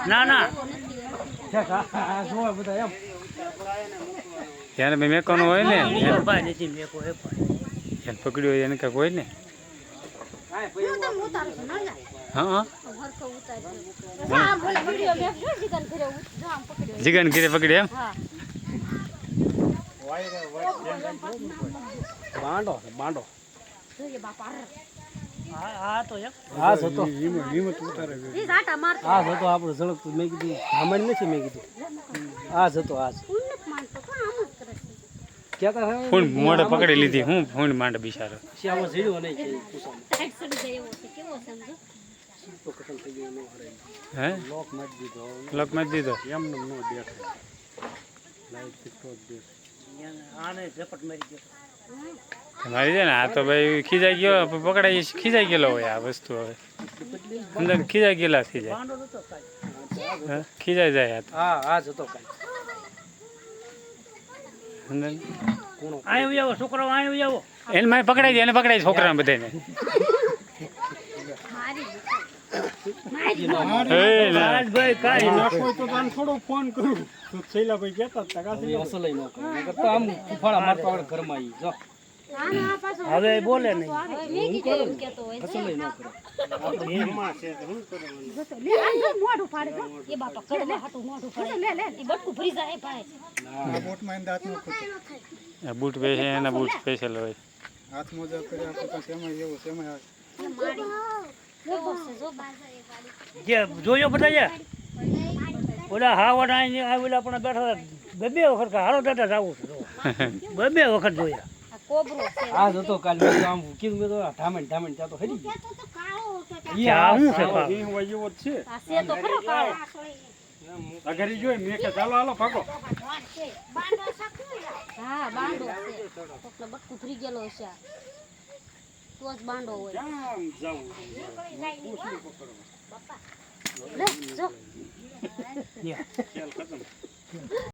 ના ના એને ભાઈ મેકોનું હોય ને એને પકડ્યું હોય એને કાંઈક હોય ને હા જીગન ઘીરે પકડી એમ બાંડો બાંડો હા તો હા જતો હા જતો આપણે ઝડપ મેં કીધું સામાન્ય નથી મેં કીધું હા જતો હા ક્યાં હતા ફૂણ મોઢે પકડી લીધી હું ફૂણ માંડ બિચારો આમાં ઝીડ્યો નહીં હે લોક મારી દીધો લોક માં દીધો એમને નો દેખાય લાઈટ ફિટો જ દેખ આને ઝપટ મારી ગયો મારી જાય ને આ તો ભાઈ ખીજાઈ ગયો પકડાઈ ખીજાઈ ગયેલો હોય આ વસ્તુ હવે અંદર ખીજાઈ ગયેલા થઈ જાય ખીજાઈ જાય હા હા જતો કાંઈ અંદર આયો આવો છોકરો આયો આવો એને મારે પકડાઈ દે એને પકડાય છોકરાને બધાને રાજભાઈ કાઈ નાખો તો તને થોડો ફોન કરું તો શૈલાભાઈ કહેતા હતા કાસી અસલ ન કરે તો આમ ફાળા મારતો આપણે ઘરમાં આવી જો હવે બોલે નહીં અસલ ન કરે એમાં છે તો શું કરવાનું મોઢું ફાડે એ બાપા કડે લે હાટું મોઢું ફાડે લે લે એ બટકું ભરી જાય ભાઈ ના બોટમાં દાંત નો ખૂટે આ બૂટ પહેરે એના બૂટ સ્પેશિયલ હોય હાથ મોજા કરે આપણે પાસે એમાં એવું છે એમાં જે જોયો બધા છે ઓલા હાવડ આવેલા પણ બેઠા બે વખત હારો દાદા જાવું છે બે વખત જોયા કોબરો છે આ જતો કાલ મેં આમ કીધું મેં તો ધામણ ત્યાં તો હરી આ શું છે એ હોય એવો જ છે આ છે તો ખરો કાળો અગરી જોઈ મેં કે ચાલો હાલો ભાગો હા બાંડો છે એટલે બટકું ભરી ગયેલો છે તો જ બાંડો હોય ક્યાં જાવું લે જો ખેલ ખતમ